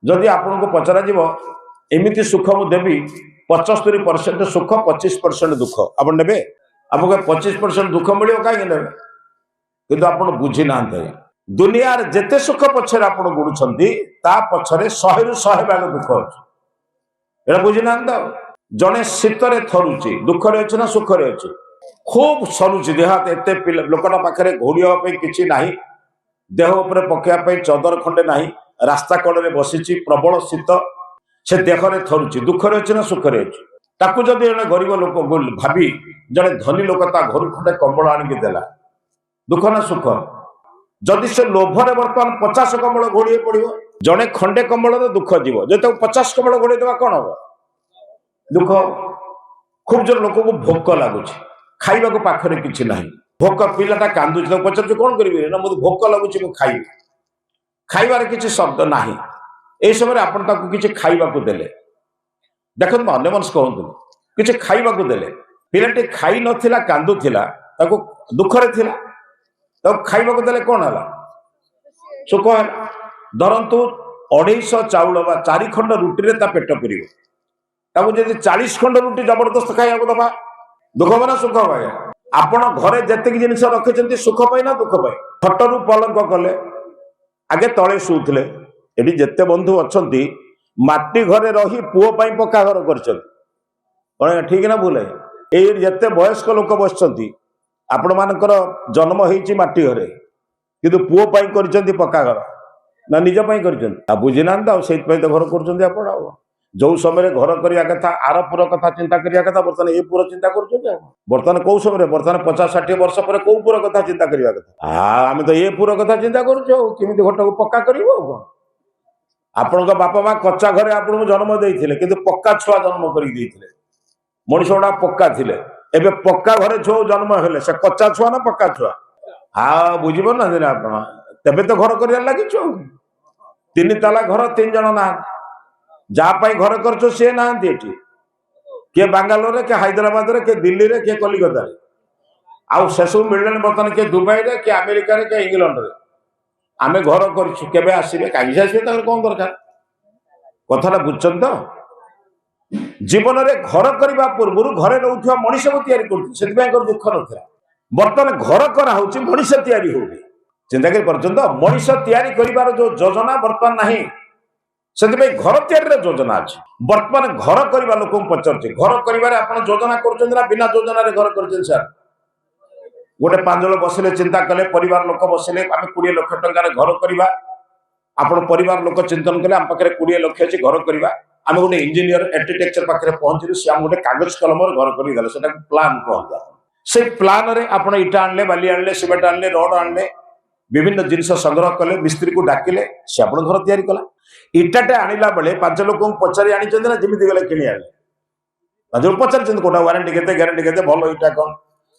जदि आपन को पचरा जीव एमिति सुख मु देवी 75% सुख 25% दुख आप ने आपको 25% दुख मिले कहीं ने कि आप बुझी ना दुनिया जेते सुख पछरे आप गुड़ुंट ता पछरे 100 ରୁ 100 भाग दुख अच्छे ये बुझी ना जड़े शीतर थरुची दुख अच्छे ना सुख अच्छे खूब सरुची देहात एत लोकटा पाखे घोड़ापी किसी ना देह उपर पकड़ा चदर खंडे ना रास्ता कड़े बसी प्रबल शीत से देहरे थरुची दुख अच्छे ना सुख अच्छे ताकू जब जड़े गरीब लोक भावी जड़े धनी लोक घर खंडे कंबल आणिकी देला दुख ना सुख जदि से लोभरे बर्तमान 50 कंबल घोड़े पड़ो जड़े खंडे कंबल दुख जीव जो 50 कंबल घोड़े देवा कौन हम दुख खूब जोर लोक को भोक लगुच खाइबा को पाखरे किछि नाही भोक पिलाटा कांदुच पचार कौन करेंगे ना मुझे भोक लगुच खाइबी खाइबार किछि शब्द नाही ए समय आपण ताकू किछि खाइबा को देले देखो अन्य मनस कहतु किछि खाइबा को देले पिलाटी खाई नथिला कांदुथिला ताकू दुखरे थिला ताकू खाइबा को देले कोन हला सुख है धरंतु 250 चाउल बा 4 खंड रुटी रे ता पेट पुरिबो ताकू जदि 40 खंड रुटी जबरदस्त खाइबा को दबा दुख बना सुख भाई आपण घरे जतिक जिनिस रखिछन्ती सुख पाई ना दुख पाई खटरू पलंक कले आगे तले शुले ये जिते बंधु अच्छा माटी घरे रही पुओ पक्का घर कर ठीक ना भूल है ये वयस्क लोक बस आपण मानकर जन्म होती माटी घरे कि पुओ कर पक्का घर ना निज कर बुझी ना से तो घर कर जो समय घर करने कथा आर पुर कथा चिंता करने कथा बर्तमान ये पुर चिंता कर बर्तमान कौ समय बर्तमान 50-60 वर्ष पर कौ पुर कथा चिंता करने कथा आम तो ये पुर कथा चिंता करुमी घर को पक्का कर आपण बापा माँ कच्चा घरे आपको जन्म देते कि पक्का छुआ जन्म कर मनीष गुड़ा पक्का थे एवं पक्का घरे छुआ जन्म हेले से कच्चा छुआ ना पक्का छुआ हाँ बुझीप ना आप तेरे तो घर कर लगे 3 ताला घर 3 जन ना जहाँ घर कर सी ना किए बांगालोर के हैदराबाद रे के दिल्ली रे के कलिकता आउ से सब मिलने बर्तमान किए दुबई रे के अमेरिका रे के इंग्लैंड रे आमे घर कर आसवे कहीं आसवे कौन दरकार कथा बुझन तो जीवन में घर करने पूर्व घरे रोचा मनीष को या दुख ना बर्तमान घर कराऊँ मनीष या चिंता कर मनीष या जो योजना बर्तमान ना से घर तैयारी योजना अच्छी बर्तमान घर करने लोक पचार घर कर योजना कर बिना योजना घर कर सर गोटे 5 जन बसिले चिंता कले परिवार लोक बसिले आम 20 लाख टंकार घर करवा आपण परिवार लोक चिंतन कले आम पाखे 20 लाख अच्छी घर करवा आम गोटे इंजीनियर आर्किटेक्चर पाखे पहुंचलु सी आम गोटे कागज कलम घर करदेले से प्लान कहता से प्लान रे आप इटा आनले बाली आनले सिमेंट आनले रड आनले विभिन्न जिनिस संग्रह कले मिस्त्री को डाकिले से आप घर तैयारी कला इटाटे आणला बेले 5 लोक पचारि आनी ना जमी गले कि आने 5 लोग पचार कोटा वारंटी के ग्यारंटी के भल इटा कौन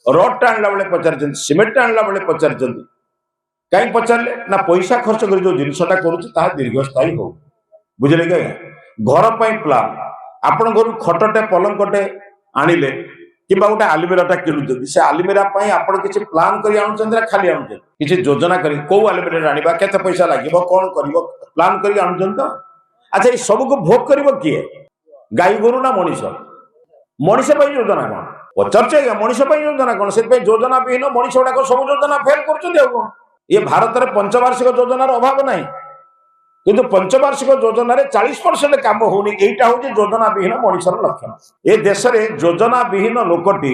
रड टा आणला बेले पचार सिमेंट आणला बेले पचार कहीं पचारे ना पैसा खर्च कर जो जिनसा कर दीर्घस्थायी हो बुझे क्या घर पर प्लान आपण घर खटटे पलंकटे आणिले कि गोटे आलमिराटा किणुच्च से आलमिरा आप किसी प्लान कर आणुच्च खाली आणुच्च किसी योजना कर कौ आलमिरा आने केते पैसा लगे कौन कर प्लान कर आणुच्च तो अच्छा ये सब को भोग कर किए गाई गोरु ना मनीष मनीष योजना कौन पचार मनीष योजना कौन से योजना विहीन मनीष गुड़ाक सब योजना फेल कर ये भारत में पंचवार्षिक योजनार अभाव ना किंतु पंचवार्षिक योजना 40% काम होनी यहीटा हूँ योजना विहीन मनीषर लक्षण ए देश में योजना विहीन लोकटी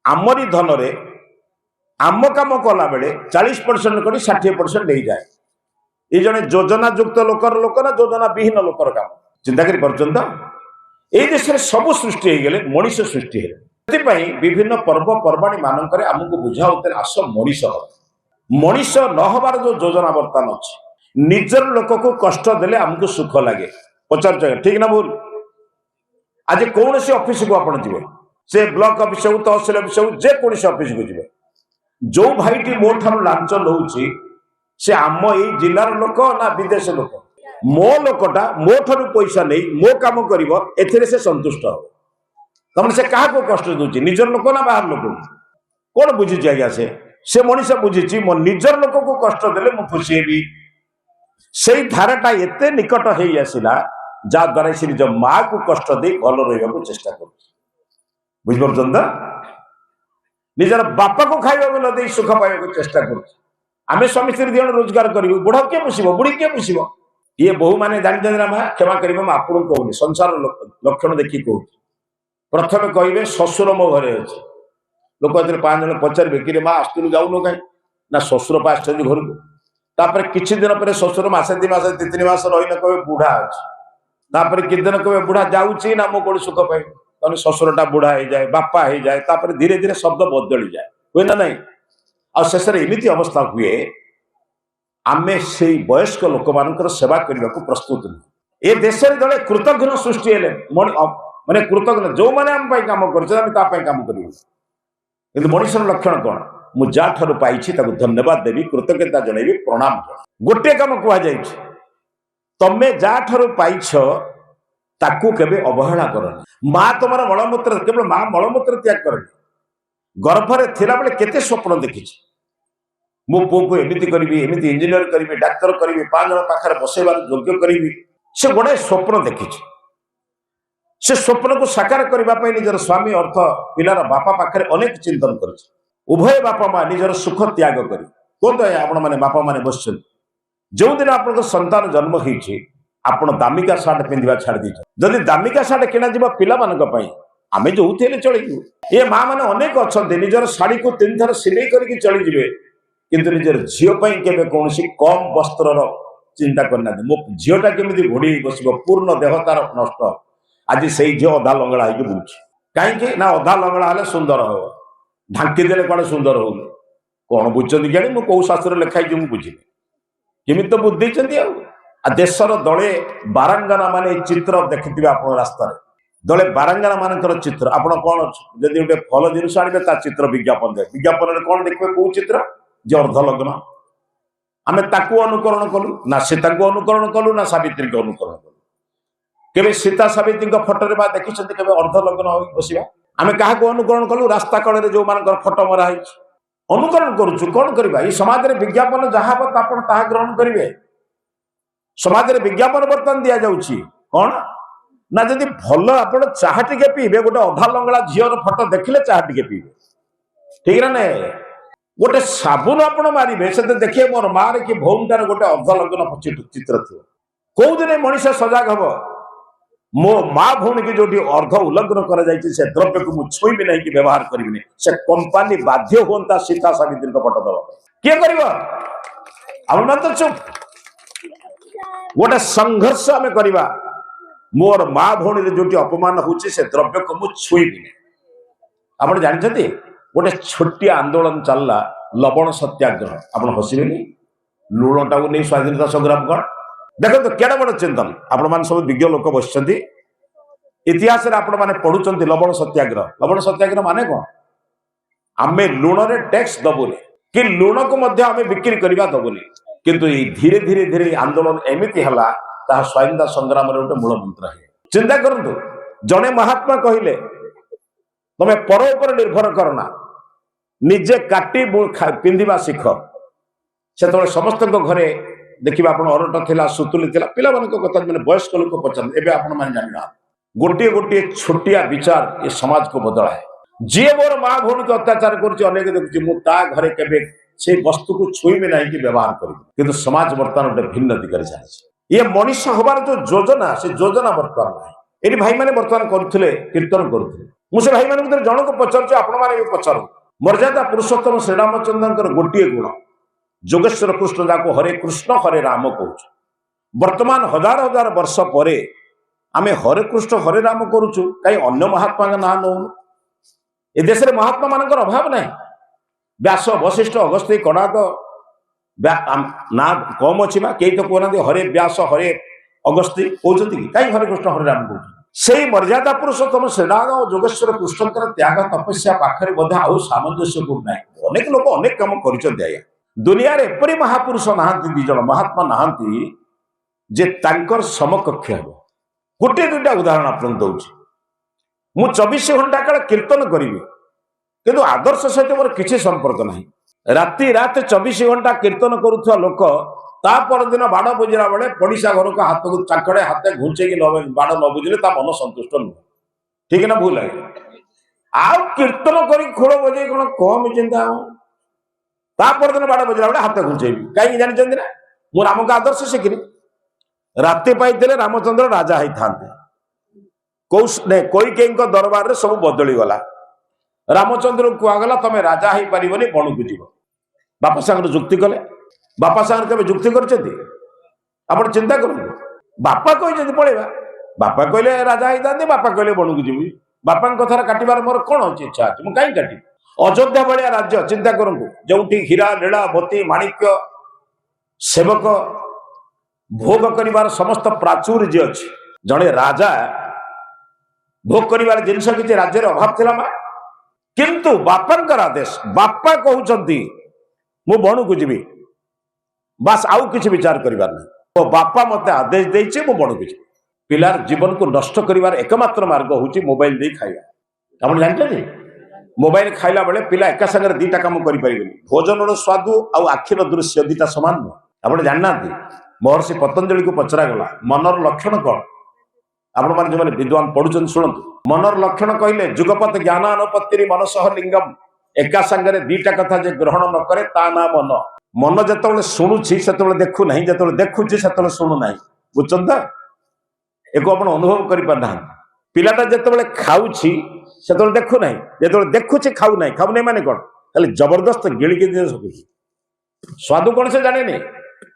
आमरी धन रे आम कम कला बेले 40% कर 60% ले जाए ये जड़े योजना युक्त लोकर लोक ना योजना विहीन लोकर काम चिंता कर देश में सब सृष्टि हो गले मनीष सृष्टि है विभिन्न पर्वपर्वाणी मानक आमको बुझाते आस मनीष मनीष न हबार जो योजना बर्तमान अच्छी निजर लोक को कष्ट देले आमको सुख लगे पचार ठीक ना भूल आज कौन सी ऑफिस को आप जी से ब्लॉक ऑफिस हो तहसिल ऑफिस हो जेकोसी ऑफिस को जी जो भाईटी मो ठार लांच नौ से आम ये जिलार लोक ना विदेश लोक मो लोकटा मो ठार पैसा नहीं मो काम कर से संतुष्ट हो तमें से क्या कष्ट दूसरी निजर लोक ना बाहर लोक कौन बुझी आज्ञा से मनीष बुझी मो निजर लोक को कष्ट देले मु खुशी हेबी ସେଇ ଧାରାଟା ଏତେ ନିକଟ ହେଇ ଆସିଲା ଯାଦ୍ୱାରା ସେ ନିଜ ମାକୁ କଷ୍ଟ ଦେଇ ଭଲ ରହିବାକୁ ଚେଷ୍ଟା କରୁଛି। ବୁଝିପାରୁଛନ୍ତି ତ? ନିଜର ବାପାକୁ ଖାଇବାକୁ ନ ଦେଇ ସୁଖ ପାଇବାକୁ ଚେଷ୍ଟା କରୁଛି। ଆମେ ସ୍ୱାମୀ ସ୍ତ୍ରୀ ଦି ଜଣ ରୋଜଗାର କରିବୁ, ବୁଢା କିଏ ପୋଷିବ, ବୁଢୀ କିଏ ପୋଷିବ? ଇଏ ବୋହୂ ମାନେ ଜାଣିଛନ୍ତି ନା ମା, କ୍ଷମା କରିବେ, ମୁଁ ଆପଣଙ୍କୁ କହୁନି, ସଂସାର ଲକ୍ଷଣ ଦେଖିକି କହୁଛି। ପ୍ରଥମେ କହିବେ ଶ୍ୱଶୁର ମୋ ଘରେ ଅଛି। ଲୋକ ଏଥିରେ 5 ଜଣ ପଚାରିବେ, କିରେ ମା ଆସୁଥିଲୁ ଯାଉନୁ କାହିଁ? ନା ଶ୍ୱଶୁର ପା ଆସିଛନ୍ତି ଘରକୁ। ତାପରେ କିଛି ଦିନ ପରେ ଶ୍ୱଶୁର ମାସେ 2 ମାସ 3 ମାସ ରହିଲେ କହିବେ ବୁଢା ଅଛି। ତାପରେ କିଛି ଦିନ କହିବେ ବୁଢା ଯାଉଛି ନା ମୁଁ କୋଉଠି ସୁଖ ପାଇବି। ତାହେଲେ ଶ୍ୱଶୁରଟା ବୁଢା ହେଇଯାଏ, ବାପା ହେଇଯାଏ, ତାପରେ ଧୀରେ ଧୀରେ ଶବ୍ଦ ବଦଳିଯାଏ, ହୁଏ ନା ନାହିଁ? ଆଉ ଶେଷରେ ଏମିତି ଅବସ୍ଥା ହୁଏ, ଆମେ ସେଇ ବୟସ୍କ ଲୋକମାନଙ୍କର ସେବା କରିବାକୁ ପ୍ରସ୍ତୁତ ନୁହେଁ। ଏ ଦେଶରେ ଜଣେ କୃତଜ୍ଞ ସୃଷ୍ଟି ହେଲେ, ମାନେ କୃତଜ୍ଞ ଯୋଉମାନେ ଆମ ପାଇଁ କାମ କରୁଛନ୍ତି ଆମେ ତା ପାଇଁ କାମ କରିବୁ। କିନ୍ତୁ ମଣିଷର ଲକ୍ଷଣ କଣ? ମୁଁ ଯାଠାରୁ ପାଇଛି ତାକୁ ଧନ୍ୟବାଦ ଦେବି, କୃତଜ୍ଞତା ଜଣେଇବି, ପ୍ରଣାମ ଜଣାଇବି। ଗୋଟିଏ କାମ କୁହାଯାଇଛି, ତମେ ଯାଠାରୁ ପାଇଛ ତାକୁ କେବେ ଅବହେଳା କରନି। ମା ତମର ମଳମୂତ୍ର, କେବଳ ମା ମଳମୂତ୍ର ତ୍ୟାଗ କରେନି। ଗର୍ଭରେ ଥିଲାବେଳେ କେତେ ସ୍ୱପ୍ନ ଦେଖିଛି, ମୋ ପୁଅକୁ ଏମିତି କରିବି, ଏମିତି ଇଞ୍ଜିନିୟର କରିବି, ଡାକ୍ତର କରିବି, 5 ଜଣ ପାଖରେ ବସେଇବାର ଯୋଗ୍ୟ କରିବି। ସେ ଗୋଟାଏ ସ୍ୱପ୍ନ ଦେଖିଛି। ସେ ସ୍ୱପ୍ନକୁ ସାକାର କରିବା ପାଇଁ ନିଜର ସ୍ୱାମୀ ଅର୍ଥ ପିଲାର ବାପା ପାଖରେ ଅନେକ ଚିନ୍ତନ କରିଛି। ଉଭୟ ବାପା ମା ନିଜର ସୁଖ ତ୍ୟାଗ କରି, କୁହନ୍ତୁ ଆପଣ ମାନେ ବାପା ମାନେ ବସିଛନ୍ତି, ଯେଉଁଦିନ ଆପଣଙ୍କ ସନ୍ତାନ ଜନ୍ମ ହେଇଛି ଆପଣ ଦାମିକା ସାର୍ଟ ପିନ୍ଧିବା ଛାଡ଼ି ଦେଇଛନ୍ତି। ଯଦି ଦାମିକା ସାର୍ଟ କିଣାଯିବ ପିଲାମାନଙ୍କ ପାଇଁ, ଆମେ ଯୋଉଠି ହେଲେ ଚଳିବୁ। ଏ ମା ମାନେ ଅନେକ ଅଛନ୍ତି ନିଜର ଶାଢ଼ୀକୁ 3 ଥର ସିଲେଇ କରିକି ଚଳିଯିବେ, କିନ୍ତୁ ନିଜର ଝିଅ ପାଇଁ କେବେ କୌଣସି କମ୍ ବସ୍ତ୍ରର ଚିନ୍ତା କରିନାହାନ୍ତି। ମୋ ଝିଅଟା କେମିତି ଘୋଡେଇ ବସିବ, ପୂର୍ଣ୍ଣ ଦେହ ତାର ନଷ୍ଟ। ଆଜି ସେଇ ଝିଅ ଅଧା ଲଙ୍ଗଳା ହେଇକି ବୁଲୁଛି। କାହିଁକି ନା ଅଧା ଲଙ୍ଗଳା ହେଲେ ସୁନ୍ଦର ହବ, ଢାଙ୍କି ଦେଲେ କଣ ସୁନ୍ଦର ହଉନି। କଣ ବୁଝୁଛନ୍ତି ଜାଣି, ମୁଁ କୋଉ ଶାସ୍ତ୍ରରେ ଲେଖା ହେଇଛି ମୁଁ ବୁଝିନି, କେମିତି ତ ବୁଝି ଦେଇଛନ୍ତି। ଆଉ ଦେଶର ଦଳେ ବାରାଙ୍ଗନା ମାନେ ଏଇ ଚିତ୍ର ଦେଖିଥିବେ ଆପଣ ରାସ୍ତାରେ, ଦଳେ ବାରାଙ୍ଗନା ମାନଙ୍କର ଚିତ୍ର। ଆପଣ କଣ ଯଦି ଗୋଟେ ଭଲ ଜିନିଷ ଆଣିବେ ତା ଚିତ୍ର ବିଜ୍ଞାପନ ଦେବେ, ବିଜ୍ଞାପନରେ କଣ ଦେଖିବେ, କୋଉ ଚିତ୍ର? ଯେ ଅର୍ଦ୍ଧ ଲଗ୍ନ। ଆମେ ତାକୁ ଅନୁକରଣ କଲୁ ନା ସୀତାଙ୍କୁ ଅନୁକରଣ କଲୁ ନା ସାବିତ୍ରୀଙ୍କୁ ଅନୁକରଣ କଲୁ? କେବେ ସୀତା ସାବିତ୍ରୀଙ୍କ ଫଟୋରେ ବା ଦେଖିଛନ୍ତି କେବେ ଅର୍ଦ୍ଧ ଲଗ୍ନ ହୋଇ ବସିବା? ଆମେ କାହାକୁ ଅନୁକରଣ କଲୁ? ରାସ୍ତା କଳରେ ଯୋଉମାନଙ୍କର ଫଟୋ ମରା ହେଇଛି ଅନୁକରଣ କରୁଛୁ। କଣ କରିବା? ଏଇ ସମାଜରେ ବିଜ୍ଞାପନ ଯାହା ହବ ଆପଣ ତାହା ଗ୍ରହଣ କରିବେ। ସମାଜରେ ବିଜ୍ଞାପନ ବର୍ତ୍ତମାନ ଦିଆଯାଉଛି କଣ ନା, ଯଦି ଭଲ ଆପଣ ଚାହା ଟିକେ ପିଇବେ, ଗୋଟେ ଅଧା ଲଙ୍ଗଳା ଝିଅର ଫଟୋ ଦେଖିଲେ ଚାହା ଟିକେ ପିଇବେ, ଠିକ ନା ନାଇଁ? ଗୋଟେ ସାବୁନ ଆପଣ ମାରିବେ, ସେଥିରେ ଦେଖିବେ ମୋର ମାରେ କି ଭଉଣୀଟାର ଗୋଟେ ଅର୍ଦ୍ଧ ଲଗ୍ନ ଚିତ୍ର ଥିବ। କୋଉଦିନ ମଣିଷ ସଜାଗ ହବ? ମୋ ମା ଭଉଣୀକି ଯୋଉଠି ଅର୍ଦ୍ଧ ଉଲ୍ଲଂଘନ କରାଯାଇଛି ସେ ଦ୍ରବ୍ୟକୁ ମୁଁ ଛୁଇଁବି ନାହିଁ କି ବ୍ୟବହାର କରିବିନି। ସେ କମ୍ପାନୀ ବାଧ୍ୟ ହୁଅନ୍ତା ସୀତା ସାବିତ୍ରୀଙ୍କ ଫଟୋ ଦେବା ପାଇଁ। କିଏ କରିବ? ଆମେ ତ ଚୁପ୍। ଗୋଟେ ସଂଘର୍ଷ ଆମେ କରିବା, ମୋର ମା ଭଉଣୀରେ ଯୋଉଠି ଅପମାନ ହଉଛି ସେ ଦ୍ରବ୍ୟକୁ ମୁଁ ଛୁଇଁବିନି। ଆପଣ ଜାଣିଛନ୍ତି ଗୋଟେ ଛୋଟିଆ ଆନ୍ଦୋଳନ ଚାଲିଲା, ଲବଣ ସତ୍ୟାଗ୍ରହ। ଆପଣ ହସିବେନି, ଲୁଣଟାକୁ ନେଇ ସ୍ୱାଧୀନତା ସଂଗ୍ରାମ କଣ? ଦେଖନ୍ତୁ କେଡେ ବଡ ଚିନ୍ତନ। ଆପଣ ମାନେ ସବୁ ବିଜ୍ଞ ଲୋକ ବସିଛନ୍ତି, ଇତିହାସରେ ଆପଣ ମାନେ ପଢୁଛନ୍ତି ଲବଣ ସତ୍ୟାଗ୍ରହ। ଲବଣ ସତ୍ୟାଗ୍ରହ ମାନେ କଣ? ଆମେ ଲୁଣରେ ଟ୍ୟାକ୍ସ ଦବୁନି କି ଲୁଣକୁ ମଧ୍ୟ ଆମେ ବିକ୍ରି କରିବା ଦବୁନି। କିନ୍ତୁ ଏଇ ଧୀରେ ଧୀରେ ଧୀରେ ଆନ୍ଦୋଳନ ଏମିତି ହେଲା, ତାହା ସ୍ୱାଧୀନତା ସଂଗ୍ରାମର ଗୋଟେ ମୂଳ ମନ୍ତ୍ର ହେଲା। ଚିନ୍ତା କରନ୍ତୁ, ଜଣେ ମହାତ୍ମା କହିଲେ ତମେ ପର ଉପରେ ନିର୍ଭର କର ନା, ନିଜେ କାଟି ପିନ୍ଧିବା ଶିଖ। ସେତେବେଳେ ସମସ୍ତଙ୍କ ଘରେ ଦେଖିବା ଆପଣ ଅରଟ ଥିଲା, ସୁତୁଲି ଥିଲା। ପିଲାମାନଙ୍କ କଥା ମାନେ ବୟସ୍କ ଲୋକ ପଚାରନ୍ତି, ଏବେ ଆପଣ ମାନେ ଜାଣିନାହାନ୍ତି। ଗୋଟିଏ ଗୋଟିଏ ଛୋଟିଆ ବିଚାର ଏ ସମାଜକୁ ବଦଳାଏ। ଯିଏ ମୋର ମା ଭଉଣୀକୁ ଅତ୍ୟାଚାର କରୁଛି ଅନେକ ଦେଖୁଛି, ମୁଁ ତା ଘରେ କେବେ ସେ ବସ୍ତୁକୁ ଛୁଇଁବି ନାହିଁ କି ବ୍ୟବହାର କରିବି। କିନ୍ତୁ ସମାଜ ବର୍ତ୍ତମାନ ଗୋଟେ ଭିନ୍ନ ଦିଗରେ ଚାଲିଛି। ଇଏ ମଣିଷ ହବାର ଯୋଉ ଯୋଜନା, ସେ ଯୋଜନା ବର୍ତ୍ତମାନ ନାହିଁ। ଏଠି ଭାଇମାନେ ବର୍ତ୍ତମାନ କରୁଥିଲେ, କୀର୍ତ୍ତନ କରୁଥିଲେ। ମୁଁ ସେ ଭାଇମାନଙ୍କ ଭିତରେ ଜଣକୁ ପଚାରୁଛି, ଆପଣମାନେ ବି ପଚାରୁ। ମର୍ଯ୍ୟାଦା ପୁରୁଷୋତ୍ତମ ଶ୍ରୀରାମଚନ୍ଦ୍ରଙ୍କର ଗୋଟିଏ ଗୁଣ, ଯୋଗେଶ୍ୱର କୃଷ୍ଣ ଯାହାକୁ ହରେ କୃଷ୍ଣ ହରେ ରାମ କହୁଛୁ। ବର୍ତ୍ତମାନ ହଜାର ହଜାର ବର୍ଷ ପରେ ଆମେ ହରେ କୃଷ୍ଣ ହରେ ରାମ କରୁଛୁ, କାହିଁ ଅନ୍ୟ ମହାତ୍ମାଙ୍କ ନାଁ ନଉନୁ? ଏ ଦେଶରେ ମହାତ୍ମା ମାନଙ୍କର ଅଭାବ ନାହିଁ। ବ୍ୟାସ, ବଶିଷ୍ଠ, ଅଗସ୍ତ୍ୟ, କଣାଦ ନା କମ ଅଛି ବା? କେହି ତ କହୁନାହାନ୍ତି ହରେ ବ୍ୟାସ ହରେ ଅଗସ୍ତ୍ୟ କହୁଛନ୍ତି କି? କାହିଁ ହରେ କୃଷ୍ଣ ହରେ ରାମ କହୁଛନ୍ତି? ସେଇ ମର୍ଯ୍ୟାଦା ପୁରୁଷୋତ୍ତମ ଶ୍ରୀରାମ ଓ ଯୋଗେଶ୍ୱର କୃଷ୍ଣଙ୍କର ତ୍ୟାଗ ତପସ୍ୟା ପାଖରେ ବୋଧେ ଆଉ ସାମଞ୍ଜସ୍ୟ ନାହିଁ। ଅନେକ ଲୋକ ଅନେକ କାମ କରିଛନ୍ତି। ଆଜ୍ଞା, ଦୁନିଆରେ ଏପରି ମହାପୁରୁଷ ନାହାନ୍ତି, 2 ଜଣ ମହାତ୍ମା ନାହାନ୍ତି ଯେ ତାଙ୍କର ସମକକ୍ଷ ହେବ। ଗୋଟିଏ 2ଟା ଉଦାହରଣ ଆପଣଙ୍କୁ ଦଉଛି। ମୁଁ 24 ଘଣ୍ଟା କାଳ କୀର୍ତ୍ତନ କରିବି, କିନ୍ତୁ ଆଦର୍ଶ ସହିତ ମୋର କିଛି ସମ୍ପର୍କ ନାହିଁ। ରାତି ରାତ 24 ଘଣ୍ଟା କୀର୍ତ୍ତନ କରୁଥିବା ଲୋକ ତା ପରଦିନ ବାଡ଼ ବୁଝିଲା ବେଳେ ପଡ଼ିଶା ଘରକୁ ହାତକୁ ଚାକଡ଼େ ହାତେ ଘୁଞ୍ଚେଇକି ବାଡ଼ ନ ବୁଝିଲେ ତା ମନ ସନ୍ତୁଷ୍ଟ ନୁହେଁ। ଠିକ ନା ଭୁଲ ଲାଗେ? ଆଉ କୀର୍ତ୍ତନ କରି ଖୋଳ ବଜେଇ କଣ କମ ଚିନ୍ତା ହବ? ତା ପରଦିନ ବାଡ଼ ବୁଝିଲା ବେଳେ ହାତ ଘୁଞ୍ଚେଇବି। କାହିଁକି ଜାଣିଛନ୍ତି ନା? ମୁଁ ରାମଙ୍କ ଆଦର୍ଶ ଶିଖିନି। ରାତି ପାଇଥିଲେ ରାମଚନ୍ଦ୍ର ରାଜା ହେଇଥାନ୍ତେ। କୈକେୟୀଙ୍କ ଦରବାରରେ ସବୁ ବଦଳିଗଲା। ରାମଚନ୍ଦ୍ରଙ୍କୁ କୁହାଗଲା ତମେ ରାଜା ହେଇପାରିବନି, ବଣକୁ ଯିବ। ବାପା ସାଙ୍ଗରେ ଯୁକ୍ତି କଲେ। ବାପା ସାଙ୍ଗରେ କେବେ ଯୁକ୍ତି କରିଛନ୍ତି? ଆପଣ ଚିନ୍ତା କରନ୍ତୁ। ବାପା କହିଛନ୍ତି ପଳେଇବା, ବାପା କହିଲେ ରାଜା ହେଇଥାନ୍ତି, ବାପା କହିଲେ ବଣକୁ ଯିବି। ବାପାଙ୍କ କଥାରେ କାଟିବାର ମୋର କଣ ଅଛି? ଇଚ୍ଛା ଅଛି, ମୁଁ କାହିଁକି କାଟିବି? ଅଯୋଧ୍ୟା ଭଳିଆ ରାଜ୍ୟ ଚିନ୍ତା କରନ୍ତୁ, ଯୋଉଠି ହୀରା ନୀଳା ମୋତି ମାଣିକ୍ୟ ସେବକ ଭୋଗ କରିବାର ସମସ୍ତ ପ୍ରାଚୁର୍ଯ୍ୟ ଅଛି। ଜଣେ ରାଜା ଭୋଗ କରିବାର ଜିନିଷ କିଛି ରାଜ୍ୟରେ ଅଭାବ ଥିଲା ମା? କିନ୍ତୁ ବାପାଙ୍କର ଆଦେଶ, ବାପା କହୁଛନ୍ତି ମୁଁ ବଣକୁ ଯିବି, ବାସ୍ ଆଉ କିଛି ବିଚାର କରିବାର ନାହିଁ। ମୋ ବାପା ମତେ ଆଦେଶ ଦେଇଛି, ମୁଁ ବଣକୁ ଯିବି। ପିଲାର ଜୀବନକୁ ନଷ୍ଟ କରିବାର ଏକମାତ୍ର ମାର୍ଗ ହଉଛି ମୋବାଇଲ ଦେଇ ଖାଇବା। ଆପଣ ଜାଣିଛନ୍ତି ମୋବାଇଲ ଖାଇଲା ବେଳେ ପିଲା ଏକା ସାଙ୍ଗରେ ଦିଟା କାମ କରିପାରିବେନି। ଭୋଜନର ସ୍ୱାଦୁ ଆଉ ଆଖିର ଦୃଶ୍ୟ ଦିଟା ସମାନ ନୁହଁ। ଆପଣ ଜାଣିନାହାନ୍ତି? ମହର୍ଷି ପତଞ୍ଜଳିକୁ ପଚରାଗଲା ମନର ଲକ୍ଷଣ କଣ? ଆପଣ ମାନେ ଯୋଉମାନେ ବିଦ୍ୱାନ ପଢୁଛନ୍ତି ଶୁଣନ୍ତୁ। ମନର ଲକ୍ଷଣ କହିଲେ ଯୁଗପତ ଜ୍ଞାନାନୁପତ୍ତିରି ମନସହ ଲିଙ୍ଗମ। ଏକା ସାଙ୍ଗରେ ଦିଟା କଥା ଯେ ଗ୍ରହଣ ନ କରେ ତା ନାଁ ମନ। ମନ ଯେତେବେଳେ ଶୁଣୁଛି ସେତେବେଳେ ଦେଖୁନାହିଁ, ଯେତେବେଳେ ଦେଖୁଛି ସେତେବେଳେ ଶୁଣୁନାହିଁ। ବୁଝୁଛନ୍ତି ତ? ଏକୁ ଆପଣ ଅନୁଭବ କରିପାରୁନାହାନ୍ତି। ପିଲାଟା ଯେତେବେଳେ ଖାଉଛି ସେତେବେଳେ ଦେଖୁନାହିଁ, ଯେତେବେଳେ ଦେଖୁଛି ଖାଉନାହିଁ। ଖାଉନାହିଁ ମାନେ କଣ? ଖାଲି ଜବରଦସ୍ତ ଗିଳିକି ସ୍ୱାଦୁ କଣ ସେ ଜାଣେନି।